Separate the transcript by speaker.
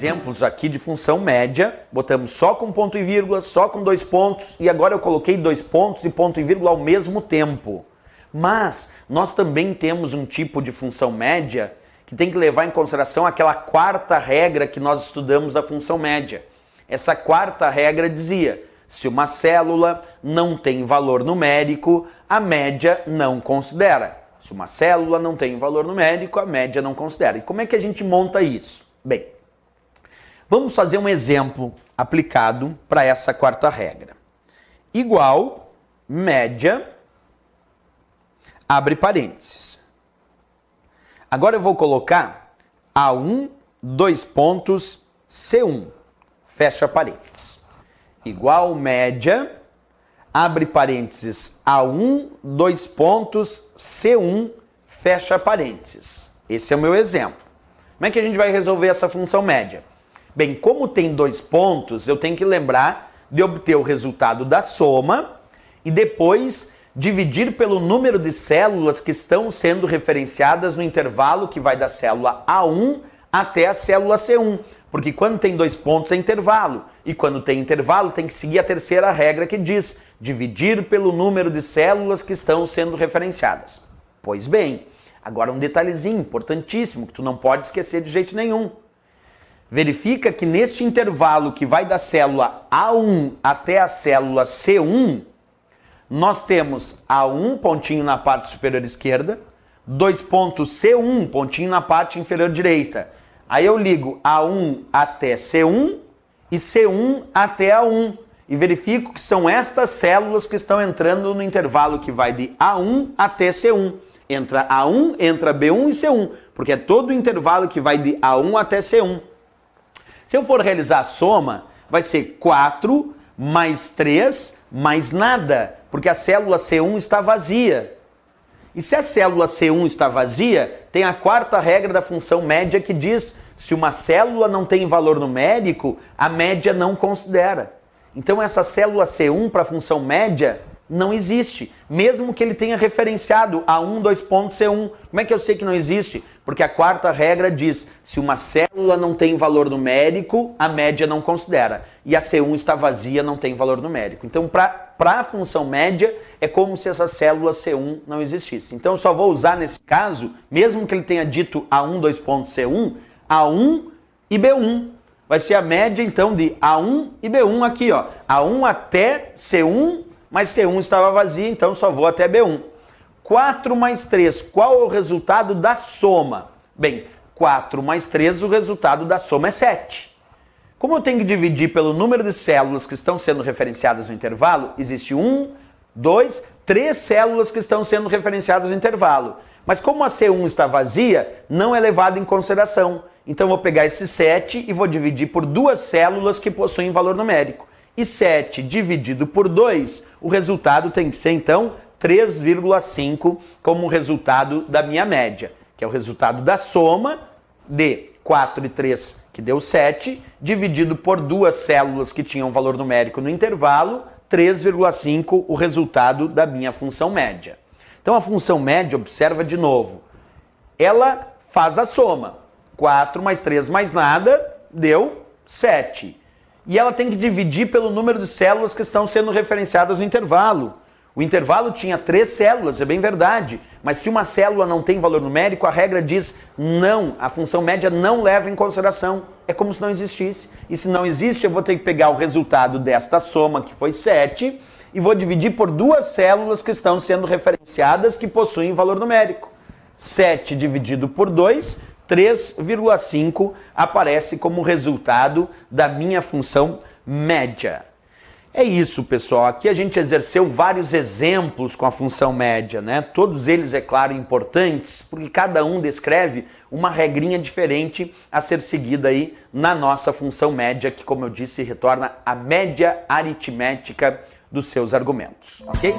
Speaker 1: exemplos aqui de função média, botamos só com ponto e vírgula, só com 2 pontos, e agora eu coloquei 2 pontos e ponto e vírgula ao mesmo tempo. Mas nós também temos um tipo de função média que tem que levar em consideração aquela quarta regra que nós estudamos da função média. Essa quarta regra dizia: se uma célula não tem valor numérico, a média não considera. Se uma célula não tem valor numérico, a média não considera. E como é que a gente monta isso? Bem, vamos fazer um exemplo aplicado para essa quarta regra. Igual, média, abre parênteses. Agora eu vou colocar A1, 2 pontos, C1, fecha parênteses. Igual, média, abre parênteses, A1, 2 pontos, C1, fecha parênteses. Esse é o meu exemplo. Como é que a gente vai resolver essa função média? Bem, como tem 2 pontos, eu tenho que lembrar de obter o resultado da soma e depois dividir pelo número de células que estão sendo referenciadas no intervalo que vai da célula A1 até a célula C1. Porque quando tem 2 pontos é intervalo. E quando tem intervalo tem que seguir a terceira regra que diz dividir pelo número de células que estão sendo referenciadas. Pois bem, agora um detalhezinho importantíssimo que tu não pode esquecer de jeito nenhum. Verifica que neste intervalo que vai da célula A1 até a célula C1, nós temos A1, pontinho na parte superior esquerda, 2 pontos C1, pontinho na parte inferior direita. Aí eu ligo A1 até C1 e C1 até A1 e verifico que são estas células que estão entrando no intervalo que vai de A1 até C1. Entra A1, entra B1 e C1, porque é todo o intervalo que vai de A1 até C1. Se eu for realizar a soma, vai ser 4 mais 3 mais nada, porque a célula C1 está vazia. E se a célula C1 está vazia, tem a quarta regra da função média que diz: se uma célula não tem valor numérico, a média não considera. Então essa célula C1 para a função média não existe, mesmo que ele tenha referenciado A1, 2 pontos C1. Como é que eu sei que não existe? Porque a quarta regra diz: se uma célula não tem valor numérico, a média não considera. E a C1 está vazia, não tem valor numérico. Então, para a função média, é como se essa célula C1 não existisse. Então, eu só vou usar nesse caso, mesmo que ele tenha dito A1, 2 pontos C1, A1 e B1. Vai ser a média, então, de A1 e B1 aqui, ó. A1 até C1, mas C1 estava vazia, então só vou até B1. 4 mais 3, qual é o resultado da soma? Bem, 4 mais 3, o resultado da soma é 7. Como eu tenho que dividir pelo número de células que estão sendo referenciadas no intervalo, existe 1, 2, 3 células que estão sendo referenciadas no intervalo. Mas como a C1 está vazia, não é levado em consideração. Então eu vou pegar esse 7 e vou dividir por 2 células que possuem valor numérico. E 7 dividido por 2, o resultado tem que ser, então, 3,5 como resultado da minha média, que é o resultado da soma de 4 e 3, que deu 7, dividido por 2 células que tinham valor numérico no intervalo, 3,5 o resultado da minha função média. Então a função média, observa de novo, ela faz a soma. 4 mais 3 mais nada, deu 7. E ela tem que dividir pelo número de células que estão sendo referenciadas no intervalo. O intervalo tinha 3 células, é bem verdade, mas se uma célula não tem valor numérico, a regra diz não, a função média não leva em consideração, é como se não existisse. E se não existe, eu vou ter que pegar o resultado desta soma, que foi 7, e vou dividir por 2 células que estão sendo referenciadas que possuem valor numérico. 7 dividido por 2, 3,5 aparece como resultado da minha função média. É isso, pessoal. Aqui a gente exerceu vários exemplos com a função média, né? Todos eles, é claro, importantes, porque cada um descreve uma regrinha diferente a ser seguida aí na nossa função média, que, como eu disse, retorna a média aritmética dos seus argumentos, ok?